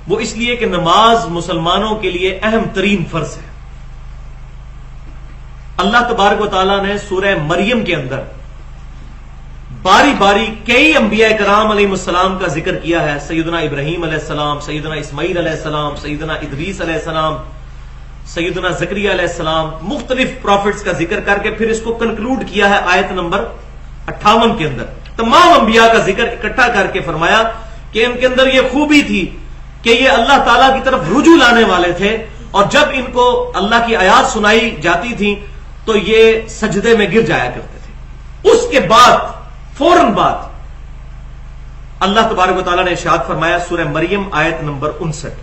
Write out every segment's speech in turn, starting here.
وہ اس لیے کہ نماز مسلمانوں کے لیے اہم ترین فرض ہے۔ اللہ تبارک و تعالیٰ نے سورہ مریم کے اندر باری باری کئی انبیاء کرام علیہ السلام کا ذکر کیا ہے، سیدنا ابراہیم علیہ السلام، سیدنا اسماعیل علیہ السلام، سیدنا ادریس علیہ السلام، سیدنا زکریا علیہ السلام، مختلف پروفٹس کا ذکر کر کے پھر اس کو کنکلوڈ کیا ہے آیت نمبر 58 کے اندر، تمام انبیاء کا ذکر اکٹھا کر کے فرمایا کہ ان کے اندر یہ خوبی تھی کہ یہ اللہ تعالیٰ کی طرف رجوع لانے والے تھے، اور جب ان کو اللہ کی آیات سنائی جاتی تھی تو یہ سجدے میں گر جایا کرتے تھے۔ اس کے بعد فوراً بعد اللہ تبارک و تعالیٰ نے ارشاد فرمایا سورہ مریم آیت نمبر 59،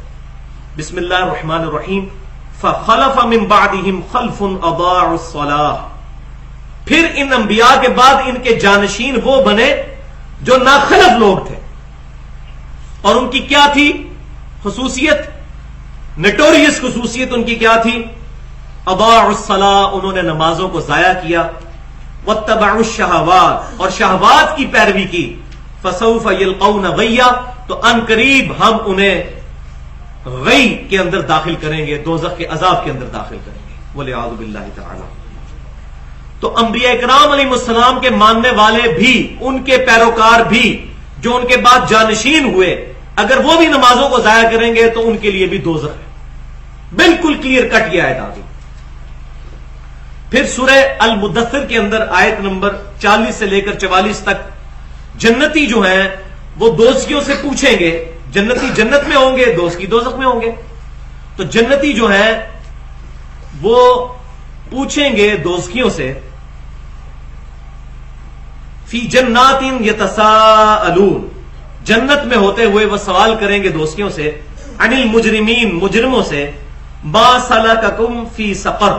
بسم اللہ الرحمن الرحیم، فخلف من بعدهم خلف اضاعوا الصلاة، پھر ان انبیاء کے بعد ان کے جانشین وہ بنے جو ناخلف لوگ تھے، اور ان کی کیا تھی خصوصیت، نٹوریس خصوصیت ان کی کیا تھی، اضاعوا الصلاة، انہوں نے نمازوں کو ضائع کیا، واتبعوا الشہوات، اور شہوات کی پیروی کی، فسوف یلقون غیا، تو ان قریب ہم انہیں غی کے اندر داخل کریں گے، دوزخ کے عذاب کے اندر داخل کریں گے، والعیاذ باللہ تعالی۔ تو انبیاء کرام علیہ السلام کے ماننے والے بھی، ان کے پیروکار بھی جو ان کے بعد جانشین ہوئے، اگر وہ بھی نمازوں کو ضائع کریں گے تو ان کے لیے بھی دوزخ ہے، بالکل کلیئر کٹ یہ آیت آ گئی۔ پھر سورہ المدثر کے اندر آیت نمبر 40 سے لے کر 44 تک جنتی جو ہیں وہ دوزخیوں سے پوچھیں گے، جنتی جنت میں ہوں گے، دوزخی دوزخ میں ہوں گے، تو جنتی جو ہیں وہ پوچھیں گے دوزخیوں سے، فی جنات یتساءلون، جنت میں ہوتے ہوئے وہ سوال کریں گے دوزخیوں سے، عن المجرمین، مجرموں سے، ما سلککم فی سقر،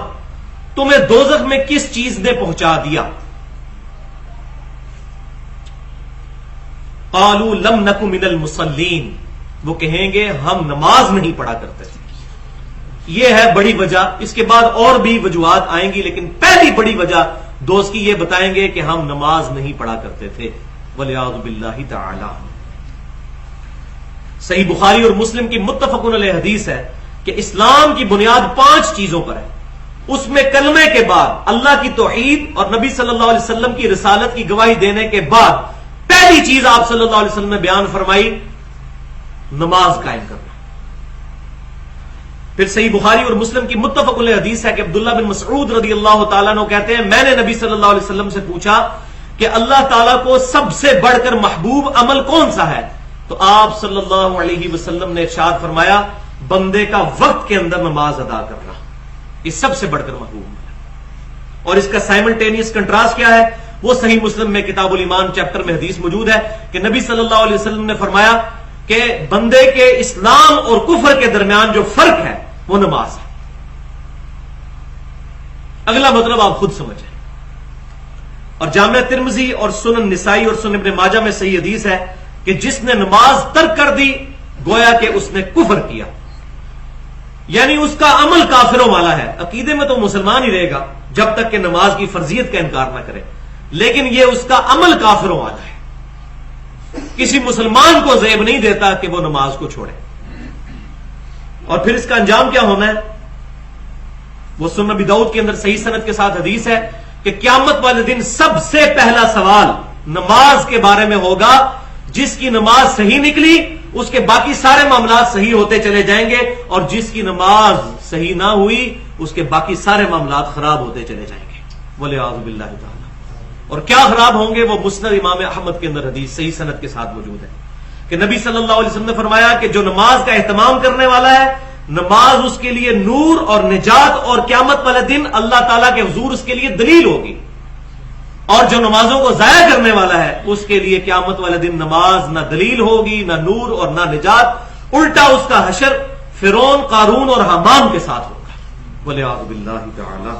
تمہیں دوزخ میں کس چیز نے پہنچا دیا، قالوا لم نک من المصلین، وہ کہیں گے ہم نماز نہیں پڑھا کرتے تھے۔ یہ ہے بڑی وجہ، اس کے بعد اور بھی وجوہات آئیں گی، لیکن پہلی بڑی وجہ دوست کی یہ بتائیں گے کہ ہم نماز نہیں پڑھا کرتے تھے، والعیاذ باللہ تعالی۔ صحیح بخاری اور مسلم کی متفق علیہ حدیث ہے کہ اسلام کی بنیاد 5 چیزوں پر ہے، اس میں کلمے کے بعد اللہ کی توحید اور نبی صلی اللہ علیہ وسلم کی رسالت کی گواہی دینے کے بعد پہلی چیز آپ صلی اللہ علیہ وسلم نے بیان فرمائی، نماز قائم کرنا۔ پھر صحیح بخاری اور مسلم کی متفق علیہ حدیث ہے کہ عبداللہ بن مسعود رضی اللہ تعالیٰ عنہ کہتے ہیں میں نے نبی صلی اللہ علیہ وسلم سے پوچھا کہ اللہ تعالیٰ کو سب سے بڑھ کر محبوب عمل کون سا ہے، تو آپ صلی اللہ علیہ وسلم نے ارشاد فرمایا بندے کا وقت کے اندر نماز ادا کرنا، یہ سب سے بڑھ کر محبوب ہے۔ اور اس کا سائملٹینیس کنٹراسٹ کیا ہے، وہ صحیح مسلم میں کتاب الایمان چیپٹر میں حدیث موجود ہے کہ نبی صلی اللہ علیہ وسلم نے فرمایا کہ بندے کے اسلام اور کفر کے درمیان جو فرق ہے وہ نماز ہے۔ اگلا مطلب آپ خود سمجھیں۔ اور جامع ترمذی اور سنن نسائی اور سنن ابن ماجہ میں صحیح حدیث ہے کہ جس نے نماز ترک کر دی گویا کہ اس نے کفر کیا، یعنی اس کا عمل کافروں والا ہے۔ عقیدے میں تو مسلمان ہی رہے گا جب تک کہ نماز کی فرضیت کا انکار نہ کرے، لیکن یہ اس کا عمل کافروں والا ہے۔ کسی مسلمان کو زیب نہیں دیتا کہ وہ نماز کو چھوڑے۔ اور پھر اس کا انجام کیا ہونا ہے، وہ سنن ابی داؤد کے اندر صحیح سند کے ساتھ حدیث ہے کہ قیامت والے دن سب سے پہلا سوال نماز کے بارے میں ہوگا، جس کی نماز صحیح نکلی اس کے باقی سارے معاملات صحیح ہوتے چلے جائیں گے، اور جس کی نماز صحیح نہ ہوئی اس کے باقی سارے معاملات خراب ہوتے چلے جائیں گے، والعیاذ باللہ تعالی۔ اور کیا خراب ہوں گے، وہ مسند امام احمد کے اندر حدیث صحیح سند کے ساتھ موجود ہے کہ نبی صلی اللہ علیہ وسلم نے فرمایا کہ جو نماز کا اہتمام کرنے والا ہے، نماز اس کے لیے نور اور نجات اور قیامت والے دن اللہ تعالیٰ کے حضور اس کے لیے دلیل ہوگی، اور جو نمازوں کو ضائع کرنے والا ہے اس کے لیے قیامت والے دن نماز نہ دلیل ہوگی، نہ نور اور نہ نجات، الٹا اس کا حشر فرعون، قارون اور حامان کے ساتھ ہوگا، والعیاذ باللہ تعالی۔